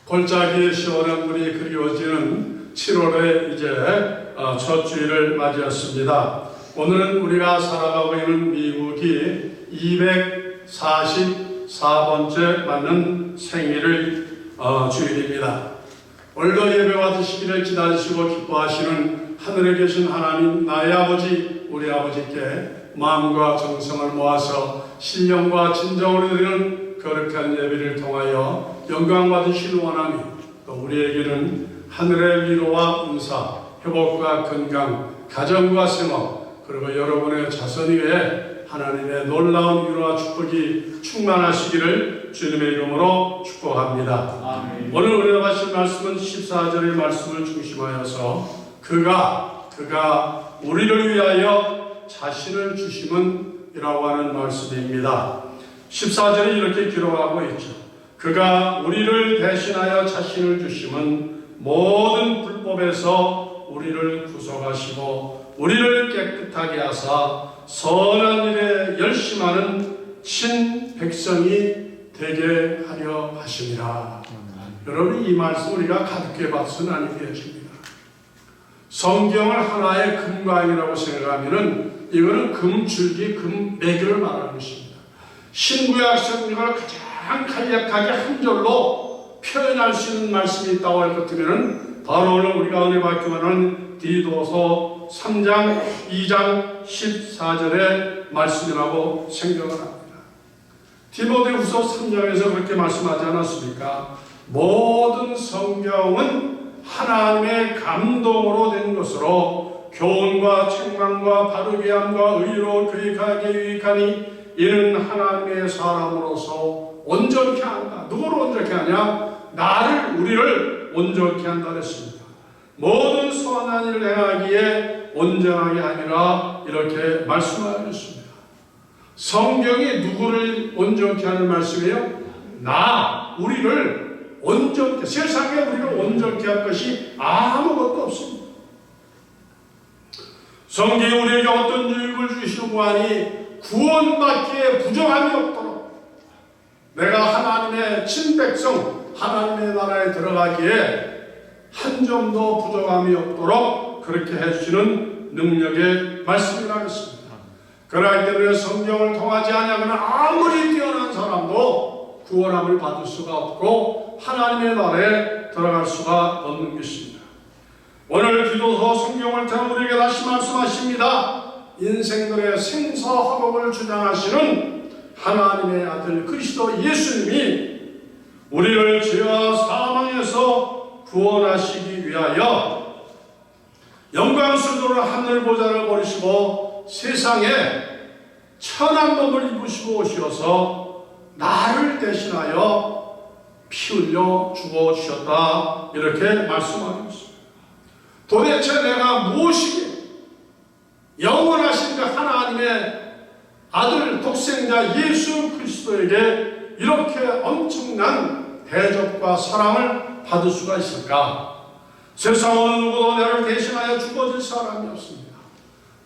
골짜기의 시원한 물이 그리워지는 7월의 이제 첫 주일을 맞이했습니다. 오늘은 우리가 살아가고 있는 미국이 244번째 맞는 생일을 주일입니다. 오늘도 예배와 드시기를 기다리시고 기뻐하시는 하늘에 계신 하나님, 나의 아버지, 우리 아버지께 마음과 정성을 모아서 신령과 진정으로 드리는 거룩한 예배를 통하여 영광 받으실 원하니, 또 우리에게는 하늘의 위로와 은사, 회복과 건강, 가정과 생업, 그리고 여러분의 자손 위에 하나님의 놀라운 위로와 축복이 충만하시기를 주님의 이름으로 축복합니다. 아멘. 오늘 우리가 하실 말씀은 14절의 말씀을 중심하여서 그가 우리를 위하여 자신을 주심은 이라고 하는 말씀입니다. 14절에 이렇게 기록하고 있죠. 그가 우리를 대신하여 자신을 주심은 모든 불법에서 우리를 구속하시고 우리를 깨끗하게 하사 선한 일에 열심하는 친 백성이 되게 하려 하심이라. 여러분, 이 말씀 우리가 가볍게 봐서는 아니 되어집니다. 성경을 하나의 금광이라고 생각하면은 이거는 금줄기, 금매교를 말하는 것입니다. 신구약 성경을 가장 간략하게 한 절로 표현할 수 있는 말씀이 있다고 할 것 같으면은 바로 오늘 우리가 은혜 받기만 하는 디도서 3장 2장 14절의 말씀이라고 생각을 합니다. 디모데후서 3장에서 그렇게 말씀하지 않았습니까? 모든 성경은 하나님의 감동으로 된 것으로 교훈과 책망과 바르게 함과 의로 교육하게 유익하니 이는 하나님의 사람으로서 온전케 한다. 누구를 온전케 하냐? 나를, 우리를 온전케 한다 그랬습니다. 모든 선한 일을 행하기에 온전하게 하니라, 이렇게 말씀하셨습니다. 성경이 누구를 온전케 하는 말씀이에요? 우리를 온전케, 세상에 우리를 온전케 할 것이 아무것도 없습니다. 성경이 우리에게 어떤 유익을 주시려고 하니 구원받기에 부정함이 없도록, 내가 하나님의 친백성, 하나님의 나라에 들어가기에 한 점도 부족함이 없도록 그렇게 해주시는 능력의 말씀이라 했습니다. 그러기 때문에 성경을 통하지 아니하거나 아무리 뛰어난 사람도 구원함을 받을 수가 없고 하나님의 나라에 들어갈 수가 없는 것입니다. 오늘 기도서 성경을 통해 우리에게 다시 말씀하십니다. 인생들의 생사화복을 주장하시는 하나님의 아들 그리스도 예수님이 우리를 죄와 사망에서 구원하시기 위하여 영광스러운 하늘 보좌를 버리시고 세상에 천한 몸을 입으시고 오셔서 나를 대신하여 피 흘려 죽어주셨다, 이렇게 말씀하고 있습니다. 도대체 내가 무엇이기에 영원하신 그 하나님의 아들 독생자 예수 그리스도에게 이렇게 엄청난 대접과 사랑을 받을 수가 있을까? 세상 어느 누구도 나를 대신하여 죽어줄 사람이 없습니다.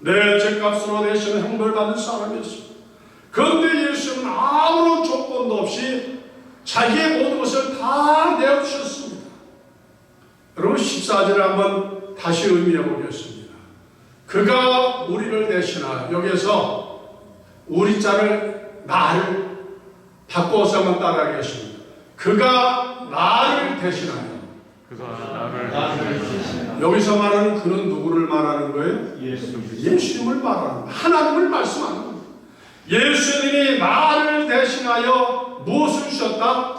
내 죄값으로 대신 형벌 받은 사람이 없습니다. 그런데 예수는 아무런 조건도 없이 자기의 모든 것을 다 내어주셨습니다. 여러분, 14절을 한번 다시 의미해 보겠습니다. 그가 우리를 대신하여, 여기에서 우리 자를, 나를 바꿔서 한번 따라하겠습니다. 그가 나를 대신하여. 여기서 말하는 그는 누구를 말하는 거예요? 예수님을 말하는 거예요. 하나님을 말씀하는 거예요. 예수님이 나를 대신하여 무엇을 주셨다?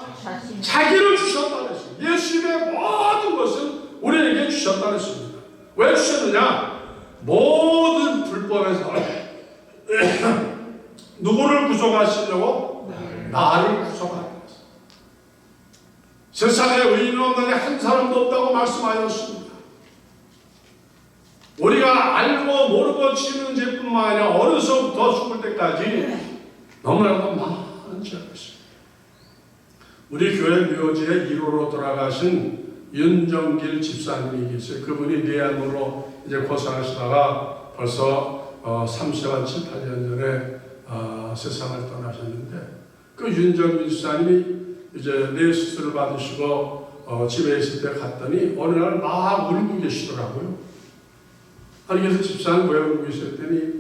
자기를 주셨다 그랬습니다. 예수님의 모든 것은 우리에게 주셨다 그랬습니다. 왜 주셨느냐? 모든 불법에서 누구를 구속하시려고? 나를 구속하는 것입니다. 세상에 의인 없는 한 사람도 없다고 말씀하셨습니다. 우리가 알고 모르고 지는 죄뿐만 아니라 어려서부터 죽을 때까지 너무나도 많은 죄가 있습니다. 우리 교회 묘지에 1호로 돌아가신 윤정길 집사님이 계세요. 그분이 뇌암으로 이제 고생하시다가 벌써 30한 7, 8년 전에 세상을 떠나셨는데, 그 윤정길 집사님이 이제 뇌 수술을 받으시고 집에 있을 때 갔더니 어느 날 막 울고 계시더라고요. 아니 그래서 집사는 왜 울고 계셨더니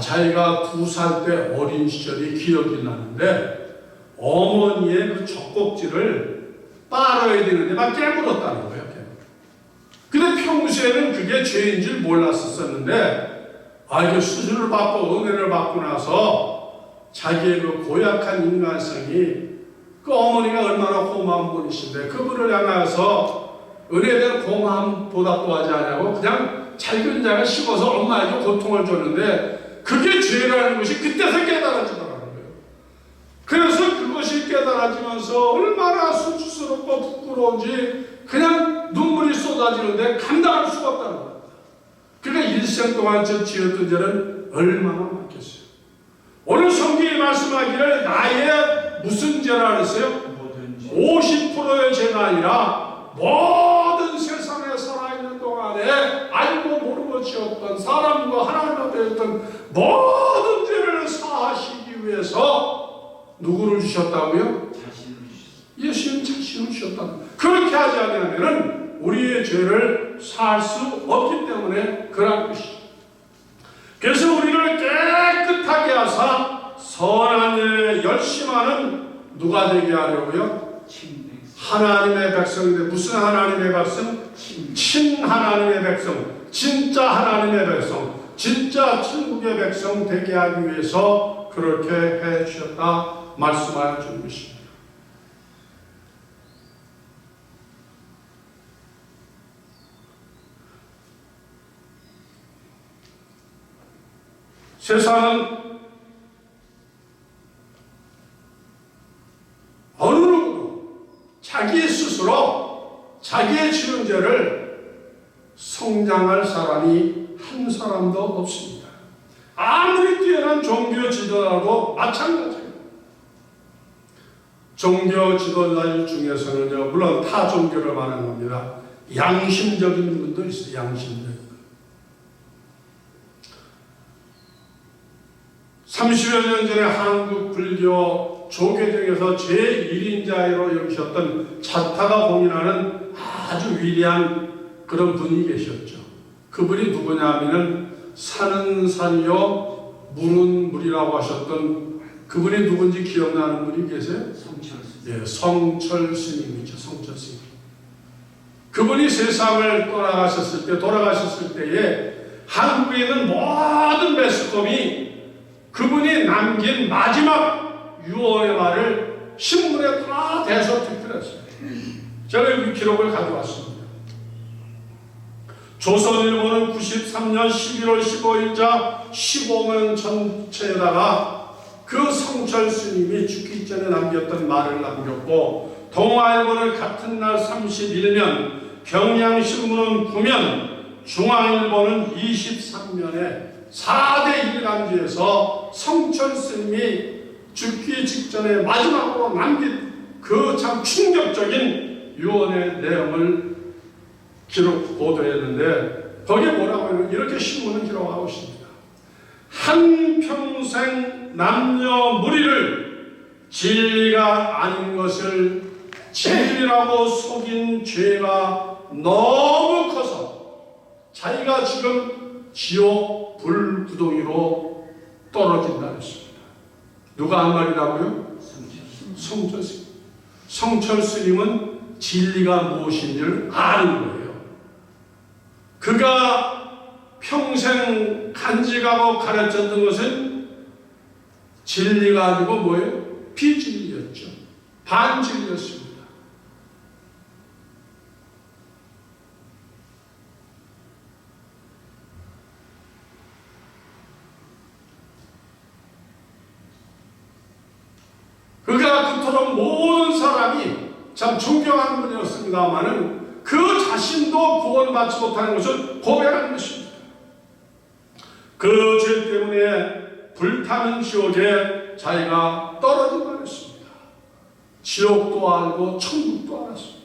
자기가 2살 때 어린 시절이 기억이 나는데 어머니의 그 젖꼭지를 빨아야 되는데 막 깨물었다는 거예요. 근데 평소에는 그게 죄인 줄 몰랐었는데 이게 수술을 받고 은혜를 받고 나서 자기의 그 고약한 인간성이 그 어머니가 얼마나 고마운 분이신데 그분을 향해서 은혜에 대한 고마움 보답도 하지 않냐고 그냥 잘근 자가 씹어서 엄마에게 고통을 줬는데 그게 죄라는 것이 그때서 깨달아지더라는 거예요. 그래서 그것이 깨달아지면서 얼마나 수치스럽고 부끄러운지 그냥 눈물이 쏟아지는데 감당할 수가 없다는 겁니다. 그러니까 일생 동안 지었던 죄는 얼마나 많겠어요. 오늘 성경이 말씀하기를 나의 무슨 죄라 그랬어요? 50%의 죄가 아니라 모든 세상에 살아있는 동안에 알고 모르고 지었던 사람과 하나님 앞에 했던 모든 죄를 사하시기 위해서 누구를 주셨다고요? 예수님 자신을 주셨다. 그렇게 하지 않으면 우리의 죄를 사할 수 없기 때문에 그런 것이죠. 그래서 우리를 깨끗하게 하사 선한 일에 열심하는 누가 되게 하려고요? 하나님의 백성인데 무슨 하나님의 백성? 친하나님의 백성, 진짜 하나님의 백성, 진짜 천국의 백성 되게 하기 위해서 그렇게 해 주셨다 말씀하여 준 것입니다. 세상은 어느 누구도 자기 스스로 자기의 지은 죄를 성장할 사람이 한 사람도 없습니다. 아무리 뛰어난 종교 지도자도 마찬가지예요. 종교 지도자 중에서는요, 물론 타 종교를 말하는 겁니다. 양심적인 분도 있어요. 양심적인 분. 30여 년 전에 한국 불교 조계 중에서 제1인자로 여기셨던 자타가 공인하는 아주 위대한 그런 분이 계셨죠. 그분이 누구냐면은 산은 산이요 물은 물이라고 하셨던 그분이 누군지 기억나는 분이 계세요? 예, 성철 스님이죠. 성철 스님. 그분이 세상을 돌아가셨을 때에 한국에 있는 모든 매스컴이 그분이 남긴 마지막 유언의 말을 신문에 다 대서특필했어요. 제가 그 기록을 가져왔습니다. 조선일보는 93년 11월 15일자 15면 전체에다가 그 성철 스님이 죽기 전에 남겼던 말을 남겼고, 동아일보는 같은 날 31면, 경향신문은 9면, 중앙일보는 23면에 4대 일간지에서 성철 스님이 죽기 직전에 마지막으로 남긴 그 참 충격적인 유언의 내용을 보도했는데, 거기에 뭐라고 하냐면 이렇게 신문을 기록하고 있습니다. 한평생 남녀 무리를 진리가 아닌 것을 진리라고 속인 죄가 너무 커서 자기가 지금 지옥 불구덩이로 떨어진다 했습니다. 누가 한 말이라고요? 성철 스님. 성철 스님은 진리가 무엇인지를 아는 거예요. 그가 평생 간직하고 가르쳤던 것은 진리가 아니고 뭐예요? 비진리였죠. 반진리였습니다. 그가 그토록 모든 사람이 참 존경하는 분이었습니다만은 그 자신도 구원받지 못하는 것을 고백하는 것입니다. 그 죄 때문에 불타는 지옥에 자기가 떨어진다고 했습니다. 지옥도 알고 천국도 알았습니다.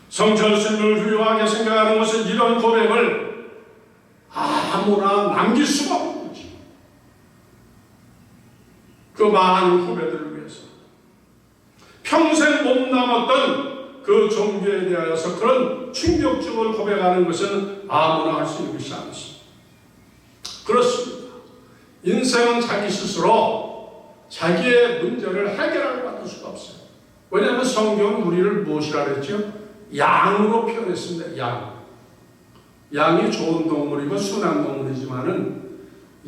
성철 스님을 훌륭하게 생각하는 것은 이런 고백을 아무나 남길 수가 없는 거죠. 그 많은 후배들을 위해서. 평생 몸담았던 그 종교에 대하여서 그런 충격적을 고백하는 것은 아무나 할 수 있는 것이 아니습니다. 그렇습니다. 인생은 자기 스스로 자기의 문제를 해결하고 받을 수가 없어요. 왜냐하면 성경은 우리를 무엇이라 그랬죠? 양으로 표현했습니다. 양이 좋은 동물이고 순한 동물이지만은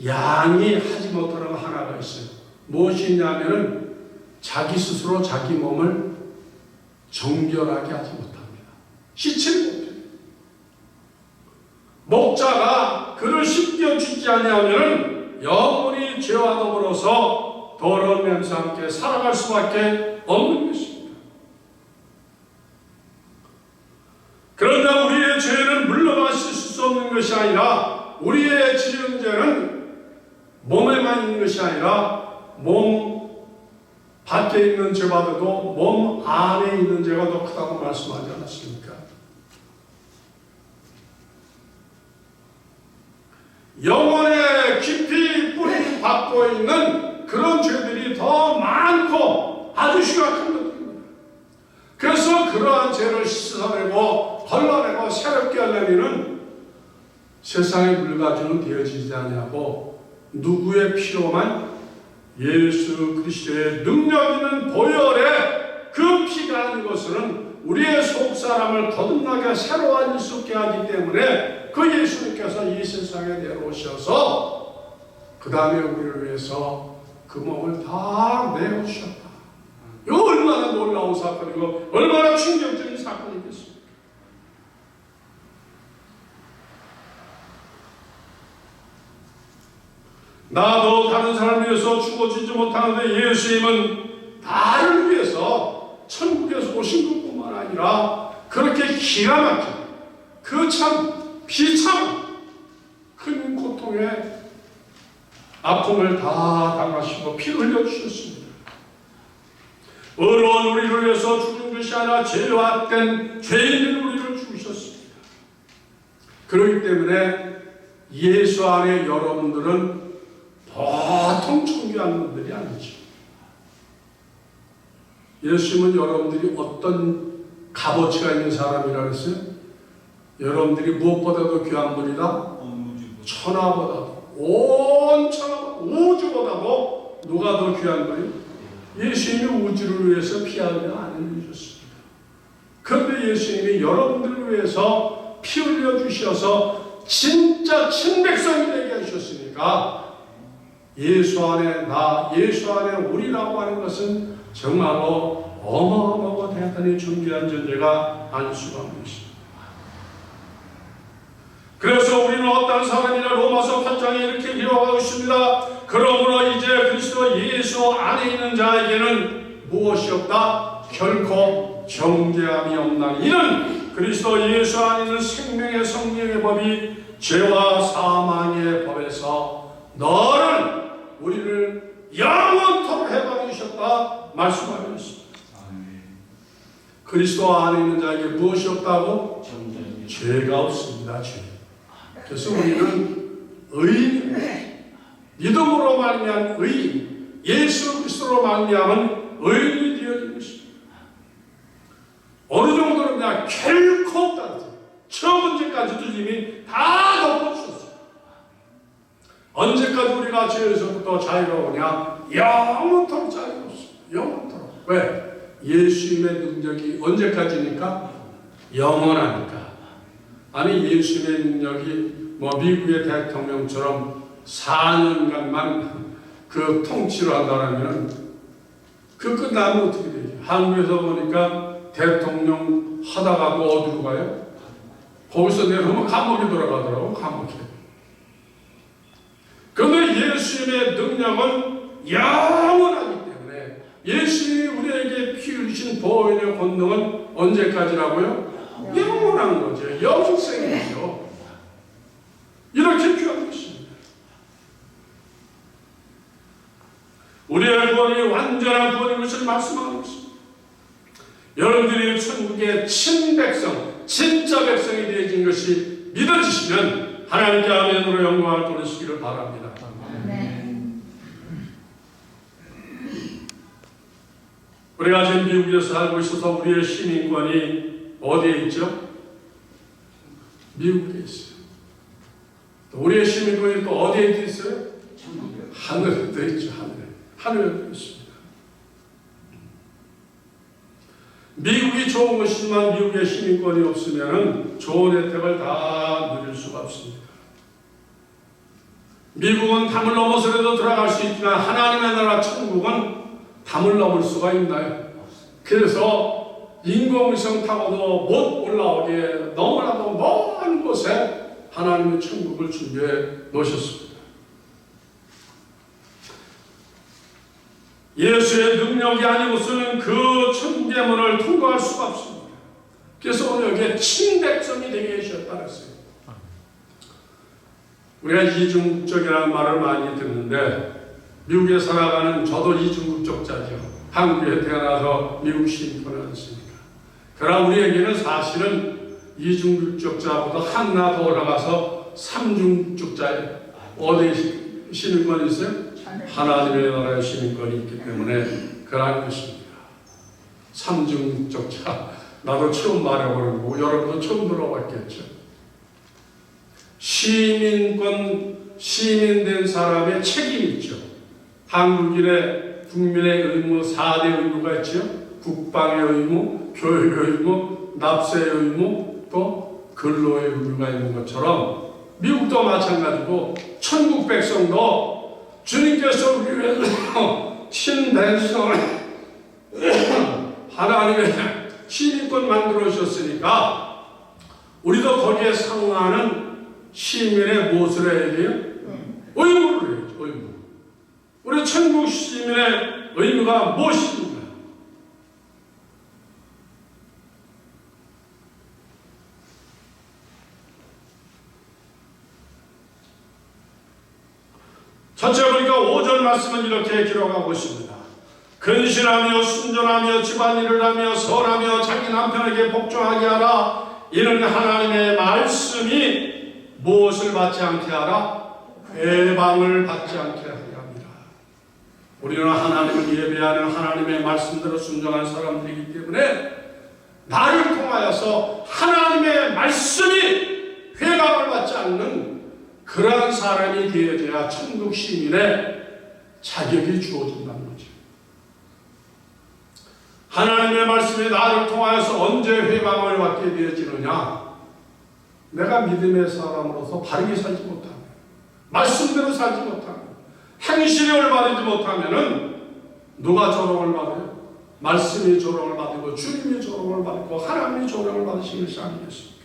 양이 하지 못하는 거 하나가 있어요. 무엇이 있냐면은 자기 스스로 자기 몸을 정결하게 하지 못합니다. 씻지 못해요. 목자가 그를 씻겨주지 아니하면은 영원히 죄와 더불어서 더러운 냄새와 함께 살아갈 수밖에 없는 것입니다. 그러나 우리의 죄는 물러가실 수 없는 것이 아니라 우리의 지은 죄는 몸에만 있는 것이 아니라 몸 밖에 있는 죄보다도 몸 안에 있는 죄가 더 크다고 말씀하지 않았습니까? 영혼에 깊이 뿌리 박고 있는 그런 죄들이 더 많고 아주 심각한 것입니다. 그래서 그러한 죄를 씻어내고 걸러내고 새롭게 하려면 세상의 물가지는 되어지지 아니하고 누구의 피로만? 예수 그리스도의 능력 있는 보혈의 그 피가 아닌 것은 우리의 속사람을 거듭나게 새로운 수 있게 하기 때문에 그 예수님께서 이 세상에 내려오셔서 그 다음에 우리를 위해서 그 몸을 다 내어주셨다. 이거 얼마나 놀라운 사건이고 얼마나 충격적인 사건이겠습니까? 나도 다른 사람을 위해서 죽어지지 못하는데 예수님은 나를 위해서 천국에서 오신 것뿐만 아니라 그렇게 기가 막힌 그 참 비참 큰 고통의 아픔을 다 당하시고 피를 흘려주셨습니다. 의로운 우리를 위해서 죽은 것이 아니라 죄와 된 죄인인 우리를 죽으셨습니다. 그렇기 때문에 예수 안에 여러분들은 보통 청교한 분들이 아니죠. 예수님은 여러분들이 어떤 값어치가 있는 사람이라 그랬어요? 여러분들이 무엇보다도 귀한 분이다? 천하보다도, 온 천하, 우주보다도 누가 더 귀한 거예요? 예수님이 우주를 위해서 피 흘려 안 흘리셨습니다. 그런데 예수님이 여러분들을 위해서 피 흘려 주셔서 진짜 친백성이 되게 하셨으니까 예수 안에 나, 예수 안에 우리라고 하는 것은 정말로 어마어마하고 대단히 존귀한 존재가 아닐 수가 없는 것입니다. 그래서 우리는 어떤 사람이나 로마서 8장에 이렇게 기록하고 있습니다. 그러므로 이제 그리스도 예수 안에 있는 자에게는 무엇이 없다? 결코 정죄함이 없나니 이는 그리스도 예수 안에 있는 생명의 성령의 법이 죄와 사망의 법에서 너를 우리를 영원토록 해방해 주셨다 말씀하고 있습니다. 그리스도 안에 있는 자에게 무엇이 없다고? 죄가 없습니다. 죄. 그래서 우리는 의인입니다. 믿음으로 말미암은 의인, 예수 그리스도로 말미암은 의인이 되어진 것입니다. 어느 정도로냐? 결코 없다. 저 문제까지도 이미 다 덮어주셨어요. 언제까지 우리가 죄에서부터 자유로우냐? 영원토록 자유롭습니다. 영원토록. 왜? 예수님의 능력이 언제까지니까? 영원하니까. 아니 예수님의 능력이 뭐 미국의 대통령처럼 4년간만 그 통치를 한다면 그 끝나면 어떻게 되죠? 한국에서 보니까 대통령 하다가도 어디로 가요? 거기서 내려오면 감옥에 돌아가더라고. 감옥에. 그런데 예수님의 능력은 영원하기 때문에 예수님이 우리에게 피 흘리신 보혈의 권능은 언제까지라고요? 영원한 거죠. 영생이죠. 이렇게 귀한 것입니다. 우리의 구원이 완전한 구원인 것을 말씀하고 있습니다. 여러분들이 천국의 친백성, 진짜 백성이 되어진 것이 믿어지시면 하나님께 아멘으로 영광을 돌리시기를 바랍니다. 아멘. 우리 우리가 지금 미국에서 살고 있어서 우리의 시민권이 어디에 있죠? 미국에 있어요. 우리의 시민권이 또 어디에 있어요? 하늘에 또 있죠. 하늘에 또 있습니다. 미국이 좋은 것이지만 미국의 시민권이 없으면 좋은 혜택을 다 누릴 수가 없습니다. 미국은 담을 넘어서라도 들어갈 수 있지만 하나님의 나라 천국은 담을 넘을 수가 있나요? 그래서 인공위성 타고도 못 올라오게 너무나도 먼 곳에 하나님의 천국을 준비해 놓으셨습니다. 예수의 능력이 아니고서는 그 천국의 문을 통과할 수가 없습니다. 그래서 오늘 여기에 친백성이 되게 해주셨다 그랬어요. 우리가 이중국적이라는 말을 많이 듣는데 미국에 살아가는 저도 이중국적자죠. 한국에 태어나서 미국 시민권을 했으니까. 그러나 우리에게는 사실은 이중국적자보다 하나 더 올라가서 삼중국적자예요. 어디 시민권이 있어요? 하나님의 나라의 시민권이 있기 때문에 그러한 것입니다. 삼중국적자. 나도 처음 말해보는 여러분도 처음 들어봤겠죠. 시민된 사람의 책임이 있죠. 한국인의 국민의 의무 4대 의무가 있죠. 국방의 의무, 교육의 의무, 납세의 의무, 또 근로의 의무가 있는 것처럼 미국도 마찬가지고 천국 백성도 주님께서 우리 위해서 친백성을 하나님의 시민권 만들어 주셨으니까 우리도 거기에 상응하는 시민의 무엇을 해야 돼요? 의무를 해야죠. 의무. 우리 천국 시민의 의무가 무엇입니까? 첫째 보니까 5절 말씀은 이렇게 기록하고 있습니다. 근신하며 순전하며 집안일을 하며 선하며 자기 남편에게 복종하게 하라. 이는 하나님의 말씀이 무엇을 받지 않게 하라? 회방을 받지 않게 하게 합니다. 우리는 하나님을 예배하는 하나님의 말씀대로 순종하는 사람들이기 때문에 나를 통하여서 하나님의 말씀이 회방을 받지 않는 그러한 사람이 되어져야 천국 시민의 자격이 주어진다는 거죠. 하나님의 말씀이 나를 통하여서 언제 회방을 받게 되어지느냐? 내가 믿음의 사람으로서 바르게 살지 못하면, 말씀대로 살지 못하면, 행실이 올바르지 못하면은 누가 조롱을 받아요? 말씀이 조롱을 받고 주님이 조롱을 받고 하나님이 조롱을 받으신 것이 아니겠습니까?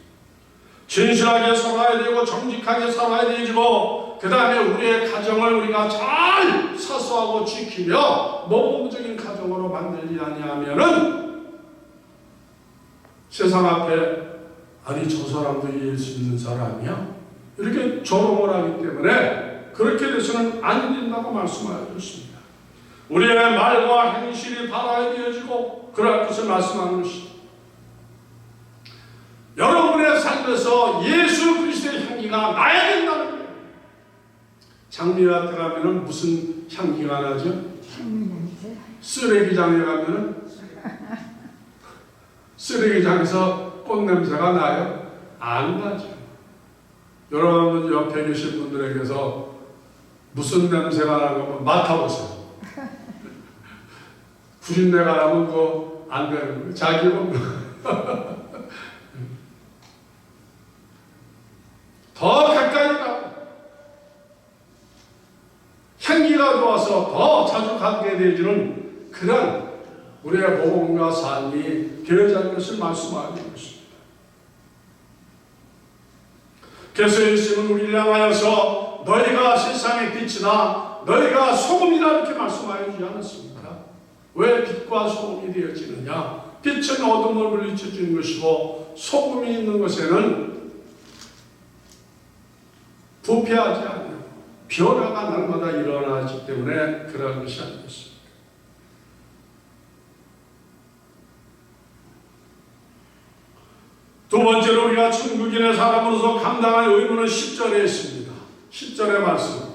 진실하게 살아야 되고 정직하게 살아야 되고 그 다음에 우리의 가정을 우리가 잘 사수하고 지키며 모범적인 가정으로 만들지 아니하면은 세상 앞에 아니 저 사람도 예수 믿는 사람이야? 이렇게 조롱을 하기 때문에 그렇게 돼서는 안 된다고 말씀하여 주십니다. 우리의 말과 행실이 바라야 되어지고 그럴 것을 말씀하는 것입니다. 여러분의 삶에서 예수 그리스도의 향기가 나야 된다는 거예요. 장미밭에 가면은 무슨 향기가 나죠? 쓰레기장에 가면은 쓰레기장에서 꽃냄새가 나요? 안 나죠. 여러분 옆에 계신 분들에게서 무슨 냄새가 나면 맡아보세요. 구린내가 나면 그거 안 되는 거예요. 자기 더 가까이 가고 향기가 좋아서 더 자주 가게 되어지는 그런 우리의 모범과 삶이 되어지는 것을 말씀하고 있습니다. 그래서 예수님은 우리를 향하여서 너희가 세상의 빛이다, 너희가 소금이다 이렇게 말씀하여 주지 않았습니까? 왜 빛과 소금이 되어지느냐? 빛은 어둠을 물리쳐주는 것이고 소금이 있는 것에는 부패하지 않는 변화가 날마다 일어나기 때문에 그런 것이 아니겠습니까? 두 번째로 우리가 천국인의 사람으로서 감당할 의무는 10절에 있습니다. 10절의 말씀.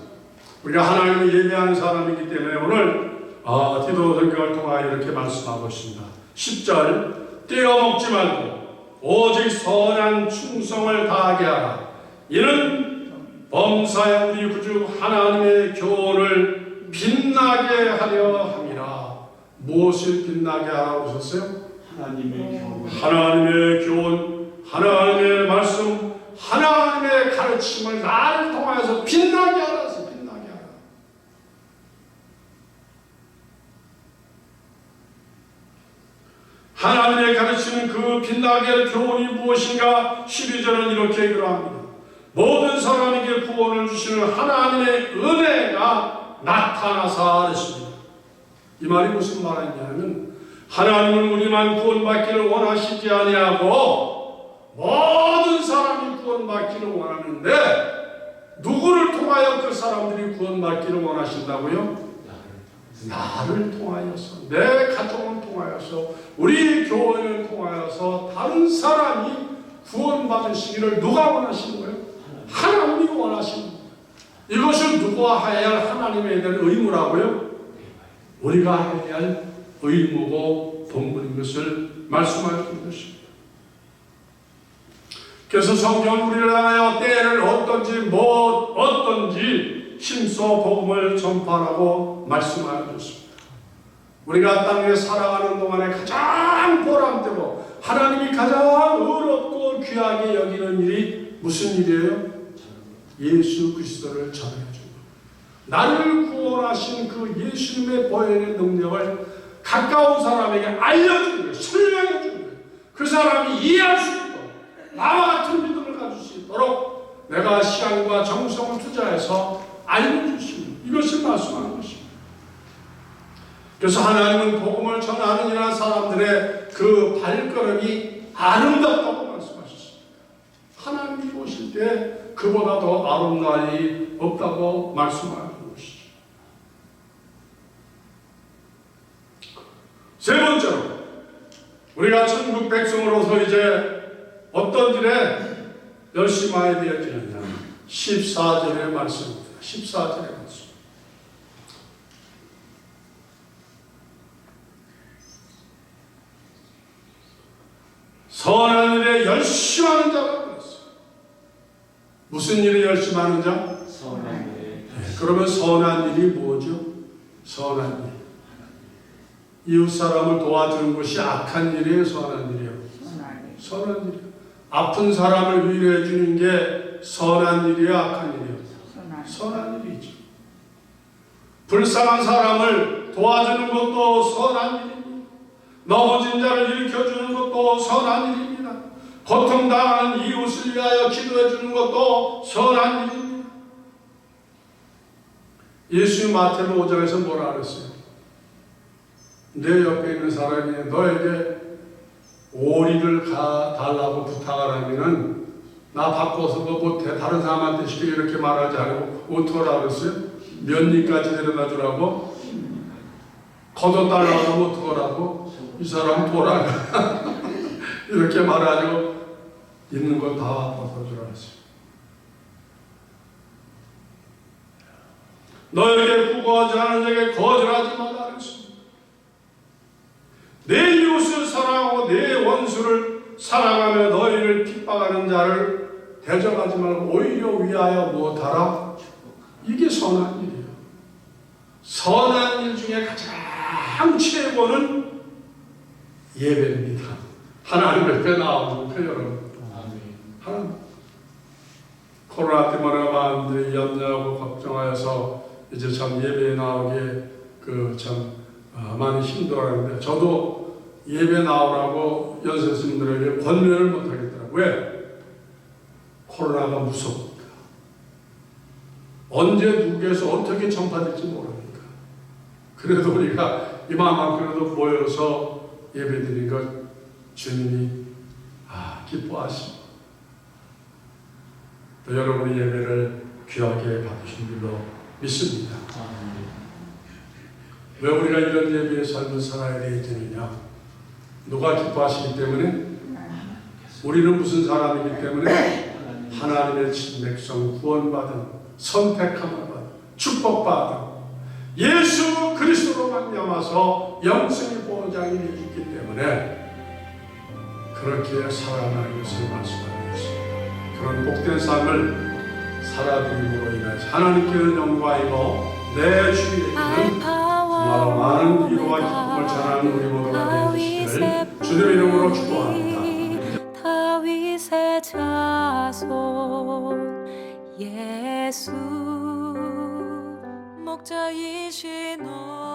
우리가 하나님을 예배하는 사람이기 때문에 오늘 디도 성경을 통하여 이렇게 말씀하고 있습니다. 10절 떼어먹지 말고 오직 선한 충성을 다하게 하라. 이는 범사에 우리 구주 하나님의 교훈을 빛나게 하려 함이라. 무엇을 빛나게 하라고 하셨어요? 하나님의 교훈, 하나님의 교훈, 하나님의 말씀, 하나님의 가르침을 나를 통하여서 빛나게 하라. 빛나게 하라. 하나님의 가르치는 그 빛나게 할 교훈이 무엇인가? 12절은 이렇게 그러합니다. 모든 사람에게 구원을 주시는 하나님의 은혜가 나타나사 그랬습니다. 이 말이 무슨 말이냐면 하나님은 우리만 구원받기를 원하시지 아니하고 모든 사람이 구원받기를 원하는데 누구를 통하여 그 사람들이 구원받기를 원하신다고요? 나를 통하여서, 내 가족을 통하여서, 우리 교회를 통하여서 다른 사람이 구원받으시기를 누가 원하시는 거예요? 하나님이 원하시는 거예요. 이것을 누가 해야 할 하나님에 대한 의무라고요? 우리가 해야 할 의무고 본분인 것을 말씀하시는 것입니다. 그래서 성경은 우리를 향하여 때를 어떤지 힘써 복음을 전파하라고 말씀하셨습니다. 우리가 땅에 살아가는 동안에 가장 보람되고 하나님이 가장 의롭고 귀하게 여기는 일이 무슨 일이에요? 예수 그리스도를 전해주는 것. 나를 구원하신 그 예수님의 보혈의 능력을 가까운 사람에게 알려주는 거예요. 설명해 주는 거예요. 그 사람이 이해할 수 있도록, 나와 같은 믿음을 가질 수 있도록 내가 시간과 정성을 투자해서 알려주시는, 이것을 말씀하는 것입니다. 그래서 하나님은 복음을 전하는 이런 사람들의 그 발걸음이 아름답다고 말씀하셨습니다. 하나님이 보실 때 그보다 더 아름다운 일이 없다고 말씀하는 것이죠. 세 번째로, 우리가 천국 백성으로서 이제 어떤 일에 열심하게 되어지느냐. 14절의 말씀입니다. 14절의 말씀. 선한 일에 열심하는 자가 그랬어요. 무슨 일에 열심하는 자? 선한 일. 그러면 선한 일이 뭐죠? 선한 일. 이웃 사람을 도와주는 것이 악한 일이에요? 선한 일이에요? 선한 일. 아픈 사람을 위로해 주는 게 선한 일이에요? 악한 일이에요? 선한 일이죠. 불쌍한 사람을 도와주는 것도 선한 일입니다. 넘어진 자를 일으켜주는 것도 선한 일입니다. 고통당하는 이웃을 위하여 기도해 주는 것도 선한 일입니다. 예수님 마태복음 5장에서 뭐라 그랬어요? 내 옆에 있는 사람이 너에게 오리를 달라고 부탁을 하면은 나 바꿔서 뭐 못해, 다른 사람한테 시켜, 이렇게 말하지 않고 어떡하라 그랬어요? 몇 리까지 데려다 주라고? 걷어달라고 하면 어떡하라고? 이 사람 돌아가. 이렇게 말하고 있는 거 다 벗어주라 했어요. 너에게 구걸하지 않은 자에게 거절하지 말라 했습니다. 내 이웃을 사랑하고 내 원수를 사랑하며 너희를 핍박하는 자를 대적하지 말고 오히려 위하여 무엇하라? 이게 선한 일이에요. 선한 일 중에 가장 최고는 예배입니다. 하나님 옆에 나오는 그 여러분. 하나님. 코로나 때문에 마음들이 염려하고 걱정하여서 이제 참 예배에 나오기에 많이 힘들어하는데, 저도 예배 나오라고 연세 스님들에게 권면을 못하겠더라고요. 왜? 코로나가 무섭니까? 언제 누구에서 어떻게 전파될지 모르니까. 그래도 우리가 이만큼이라도 모여서 예배드리는 것 주님이 기뻐하시고 또 여러분의 예배를 귀하게 받으신 줄로 믿습니다. 왜 우리가 이런 예배의 삶을 살아야 되느냐? 누가 기뻐하시기 때문에? 우리는 무슨 사람이기 때문에? 하나님의 친백성, 구원받은, 선택함을 받은, 축복받은 예수 그리스도로 말미암아 남아서 영생의 보장이 되어 있기 때문에 그렇게 살아가는 것을 말씀하고 있습니다. 그런 복된 삶을 살아드림으로 인해서 하나님께는 영광이고 내 주위에는 정말 많은 위로와 기쁨을 전하는 우리 모두가 되시기를 주님의 이름으로 축복합니다. 다윗의 자손 예수 목자이신